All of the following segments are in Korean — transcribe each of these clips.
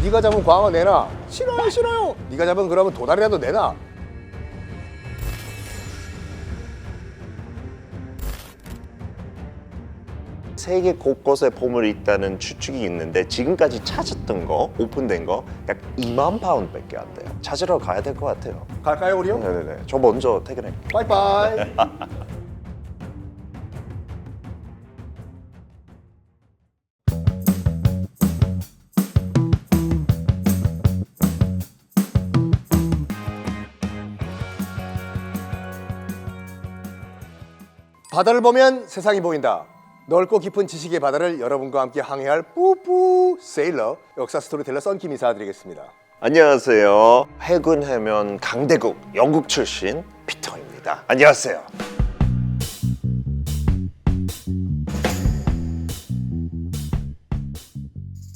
네가 잡은 광어 내놔. 싫어요 싫어요. 네가 잡은 그러면 도다리라도 내놔. 세계 곳곳에 보물이 있다는 추측이 있는데 지금까지 찾았던 거, 오픈된 거 약 2만 파운드밖에 안 돼요. 찾으러 가야 될 것 같아요. 갈까요 우리요? 네네네. 저 먼저 퇴근해. 빠이빠이. 바다를 보면 세상이 보인다. 넓고 깊은 지식의 바다를 여러분과 함께 항해할 뿌뿌 세일러 역사 스토리텔러 썬킴 인사드리겠습니다. 안녕하세요. 해군 해면 강대국 영국 출신 피터입니다. 안녕하세요.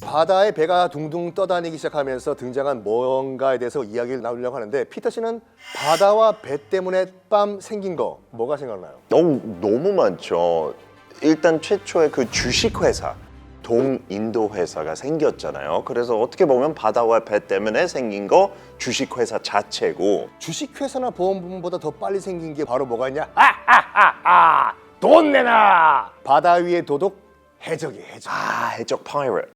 바다에 배가 둥둥 떠다니기 시작하면서 등장한 뭔가에 대해서 이야기를 나누려고 하는데 피터 씨는 바다와 배 때문에 빰 생긴 거 뭐가 생각나요? 너무 많죠. 일단 최초의 그 주식회사 동인도 회사가 생겼잖아요. 그래서 어떻게 보면 바다와 배 때문에 생긴 거 주식회사 자체고 주식회사나 보험보험보다 더 빨리 생긴 게 바로 뭐가 있냐? 돈 내놔! 바다 위의 도둑 해적이 해적. 해적 파이럿.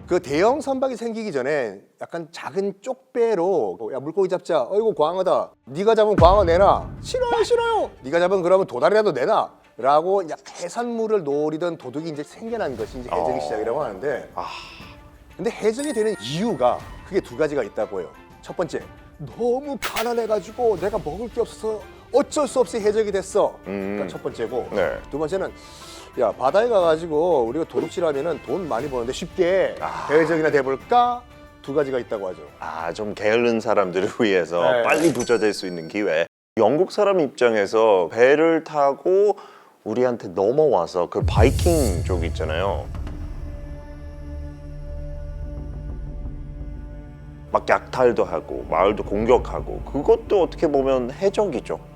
그 대형 선박이 생기기 전에 약간 작은 쪽배로 야 물고기 잡자. 어이구 광어다. 네가 잡은 광어 내놔. 싫어요 싫어요. 네가 잡은 그러면 도다리라도 내놔. 라고 이제 해산물을 노리던 도둑이 이제 생겨난 것이 이제 해적의 시작이라고 하는데 근데 해적이 되는 이유가 크게 두 가지가 있다고 해요. 첫 번째, 너무 가난해가지고 내가 먹을 게 없어서 어쩔 수 없이 해적이 됐어. 그러니까 첫 번째고 네. 두 번째는 야 바다에 가가지고 우리가 도둑질하면은 돈 많이 버는데 쉽게 해적이나 돼볼까? 두 가지가 있다고 하죠. 좀 게으른 사람들을 위해서 네. 빨리 부자 될 수 있는 기회. 영국 사람 입장에서 배를 타고 우리한테 넘어와서 그 바이킹 쪽 있잖아요. 막 약탈도 하고 마을도 공격하고 그것도 어떻게 보면 해적이죠.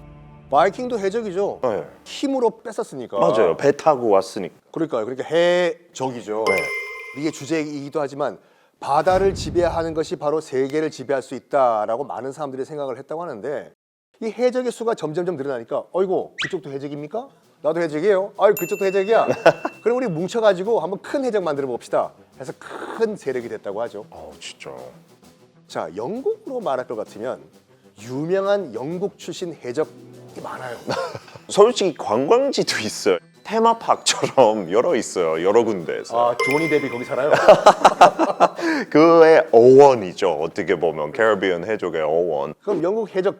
바이킹도 해적이죠. 네. 힘으로 뺐었으니까. 맞아요. 배 타고 왔으니까. 그러니까 해적이죠. 네. 이게 주제이기도 하지만 바다를 지배하는 것이 바로 세계를 지배할 수 있다라고 많은 사람들이 생각을 했다고 하는데 이 해적의 수가 점점점 늘어나니까 어이구 그쪽도 해적입니까? 나도 해적이에요. 아유 그쪽도 해적이야. 그럼 우리 뭉쳐가지고 한번 큰 해적 만들어 봅시다. 해서 큰 세력이 됐다고 하죠. 진짜. 자 영국으로 말할 것 같으면 유명한 영국 출신 해적이 많아요. 솔직히 관광지도 있어요. 테마파크처럼 여러 있어요. 여러 군데에서. 조니 데비 거기 살아요? 그의 어원이죠. 어떻게 보면 캐리비안 해적의 어원. 그럼 영국 해적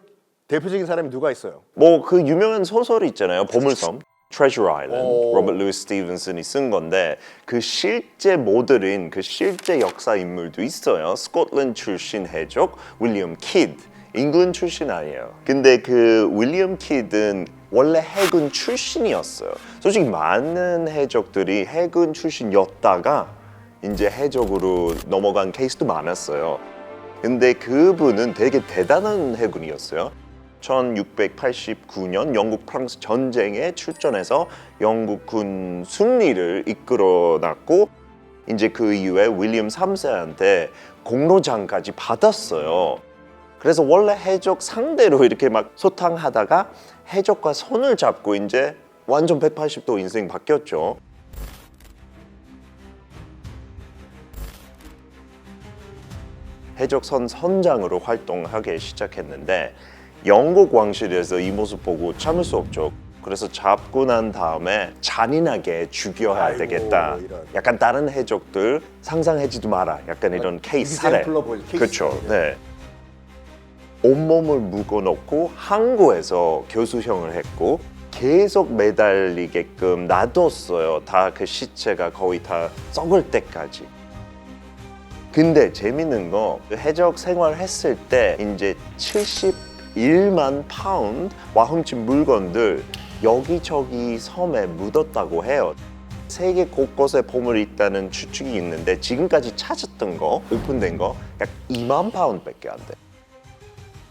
대표적인 사람이 누가 있어요? 뭐 그 유명한 소설이 있잖아요. 보물섬, Treasure Island. 오. 로버트 루이스 스티븐슨이 쓴 건데 그 실제 모델인 그 실제 역사 인물도 있어요. 스코틀랜드 출신 해적 윌리엄 키드. 잉글랜드 출신 아니에요. 근데 그 윌리엄 키드는 원래 해군 출신이었어요. 솔직히 많은 해적들이 해군 출신이었다가 이제 해적으로 넘어간 케이스도 많았어요. 근데 그분은 되게 대단한 해군이었어요. 1689년 영국 프랑스 전쟁에 출전해서 영국군 승리를 이끌어놨고 이제 그 이후에 윌리엄 3세한테 공로장까지 받았어요. 그래서 원래 해적 상대로 이렇게 막 소탕하다가 해적과 손을 잡고 이제 완전 180도 인생 바뀌었죠. 해적선 선장으로 활동하기 시작했는데 영국 왕실에서 이 모습 보고 참을 수 없죠. 그래서 잡고 난 다음에 잔인하게 죽여야 되겠다. 이런. 약간 다른 해적들 상상하지도 마라. 약간 이런 케이스 사례. 그렇죠. 네. 온몸을 묶어놓고 항구에서 교수형을 했고 계속 매달리게끔 놔뒀어요. 다 그 시체가 거의 다 썩을 때까지. 근데 재밌는 거 해적 생활했을 때 이제 71만 파운드와 훔친 물건들 여기저기 섬에 묻었다고 해요. 세계 곳곳에 보물이 있다는 추측이 있는데 지금까지 찾았던 거, 오픈된 거 약 2만 파운드밖에 안 돼.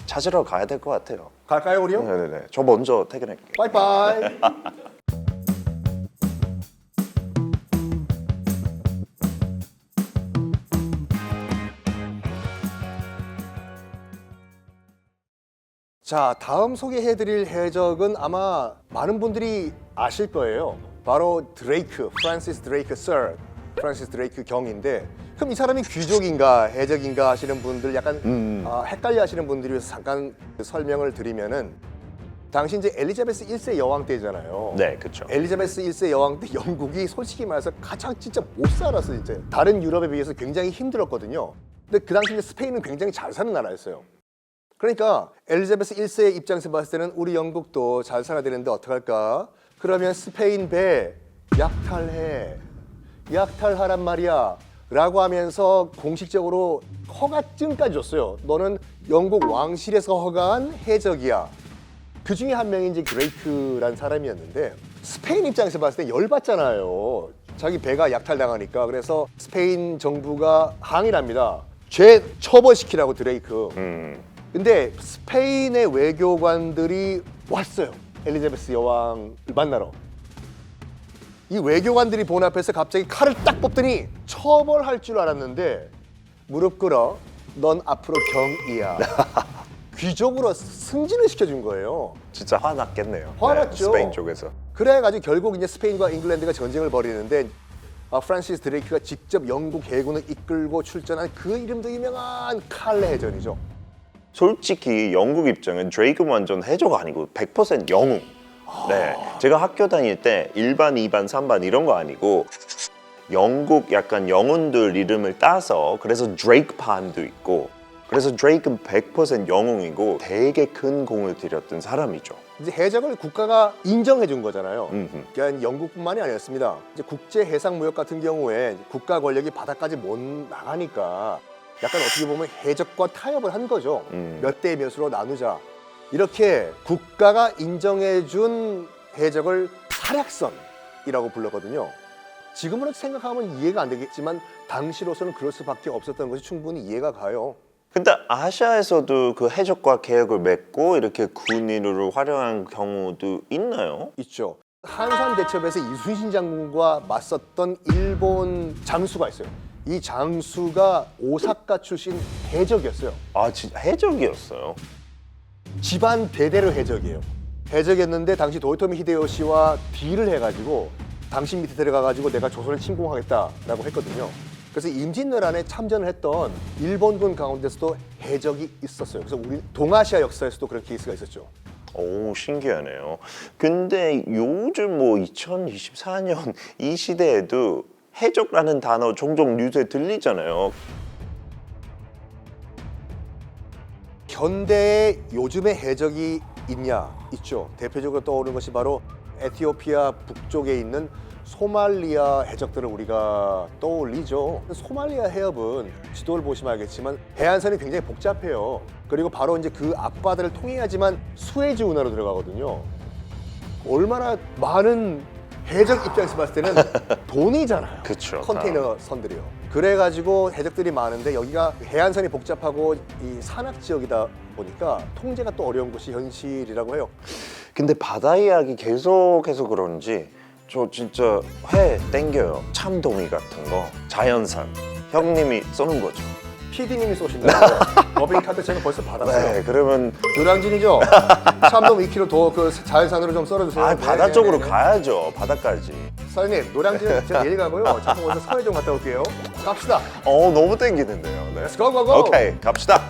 찾으러 가야 될 것 같아요. 갈까요, 우리요? 네네네. 저 먼저 퇴근할게요. 빠이빠이. 자, 다음 소개해드릴 해적은 아마 많은 분들이 아실 거예요. 바로 드레이크, 프란시스 드레이크 서, 프란시스 드레이크 경인데, 그럼 이 사람이 귀족인가 해적인가 하시는 분들 약간 헷갈려 하시는 분들이 위해서 잠깐 설명을 드리면은, 당시 이제 엘리자베스 1세 여왕 때잖아요. 네, 그렇죠. 엘리자베스 1세 여왕 때 영국이 솔직히 말해서 가장 진짜 못 살았어요. 진짜 다른 유럽에 비해서 굉장히 힘들었거든요. 근데 그 당시 이제 스페인은 굉장히 잘 사는 나라였어요. 그러니까 엘리자베스 1세의 입장에서 봤을 때는 우리 영국도 잘 살아야 되는데 어떡할까? 그러면 스페인 배 약탈하란 말이야 라고 하면서 공식적으로 허가증까지 줬어요. 너는 영국 왕실에서 허가한 해적이야. 그 중에 한 명이 이제 드레이크라는 사람이었는데, 스페인 입장에서 봤을 때 열받잖아요. 자기 배가 약탈당하니까. 그래서 스페인 정부가 항의를 합니다. 죄 처벌시키라고 드레이크. 근데 스페인의 외교관들이 왔어요. 엘리자베스 여왕을 만나러. 이 외교관들이 본 앞에서 갑자기 칼을 딱 뽑더니 처벌할 줄 알았는데, 무릎 꿇어. 넌 앞으로 경이야. 귀족으로 승진을 시켜준 거예요. 진짜 화났겠네요. 화났죠. 네, 스페인 쪽에서. 그래가지고 결국 이제 스페인과 잉글랜드가 전쟁을 벌이는데, 프란시스 드레이크가 직접 영국 해군을 이끌고 출전한 그 이름도 유명한 칼레 해전이죠. 솔직히 영국 입장은 드레이크는 완전 해적 아니고 100% 영웅. 네, 제가 학교 다닐 때 1반, 2반, 3반 이런 거 아니고 영국 약간 영웅들 이름을 따서 그래서 드레이크 판도 있고, 그래서 드레이크는 100% 영웅이고 되게 큰 공을 들였던 사람이죠. 이제 해적을 국가가 인정해 준 거잖아요. 그러니까 영국뿐만이 아니었습니다. 이제 국제 해상 무역 같은 경우에 국가 권력이 바다까지 못 나가니까 약간 어떻게 보면 해적과 타협을 한 거죠. 몇 대 몇으로 나누자. 이렇게 국가가 인정해 준 해적을 활약선이라고 불렀거든요. 지금으로 생각하면 이해가 안 되겠지만 당시로서는 그럴 수밖에 없었던 것이 충분히 이해가 가요. 근데 아시아에서도 그 해적과 계약을 맺고 이렇게 군인으로 활용한 경우도 있나요? 있죠. 한산 대첩에서 이순신 장군과 맞섰던 일본 장수가 있어요. 이 장수가 오사카 출신 해적이었어요. 아, 진짜 해적이었어요? 집안 대대로 해적이에요. 해적이었는데 당시 도요토미 히데요시와 딜을 해가지고 당신 밑에 들어가가지고 내가 조선을 침공하겠다라고 했거든요. 그래서 임진왜란에 참전을 했던 일본군 가운데서도 해적이 있었어요. 그래서 우리 동아시아 역사에서도 그런 케이스가 있었죠. 오, 신기하네요. 근데 요즘 뭐 2024년 이 시대에도 해적라는 단어 종종 뉴스에 들리잖아요. 현대에 요즘에 해적이 있냐? 있죠. 대표적으로 떠오르는 것이 바로 에티오피아 북쪽에 있는 소말리아 해적들을 우리가 떠올리죠. 소말리아 해협은 지도를 보시면 알겠지만 해안선이 굉장히 복잡해요. 그리고 바로 이제 그 앞바다를 통해야지만 수에즈 운하로 들어가거든요. 얼마나 많은 해적 입장에서 봤을 때는 돈이잖아요. 그쵸. 컨테이너 선들이요. 그래가지고 해적들이 많은데 여기가 해안선이 복잡하고 이 산악 지역이다 보니까 통제가 또 어려운 것이 현실이라고 해요. 근데 바다 이야기 계속해서 그런지 저 진짜 회 땡겨요. 참돔이 같은 거, 자연산. 형님이 쏘는 거죠. PD님이 쏘신다고요. 법인카드 제가 벌써 받았어요. 네, 그러면 노량진이죠? 참돔 2kg 더 그 자연산으로 좀 썰어주세요. 아, 바다 네, 쪽으로 네, 네. 가야죠. 바다까지. 사장님, 노량진 제가 내일 가고요. 잠깐 먼저 서해 좀 갔다 올게요. 갑시다. 너무 땡기는데요. 네. Let's go, go, go. 오케이, 갑시다.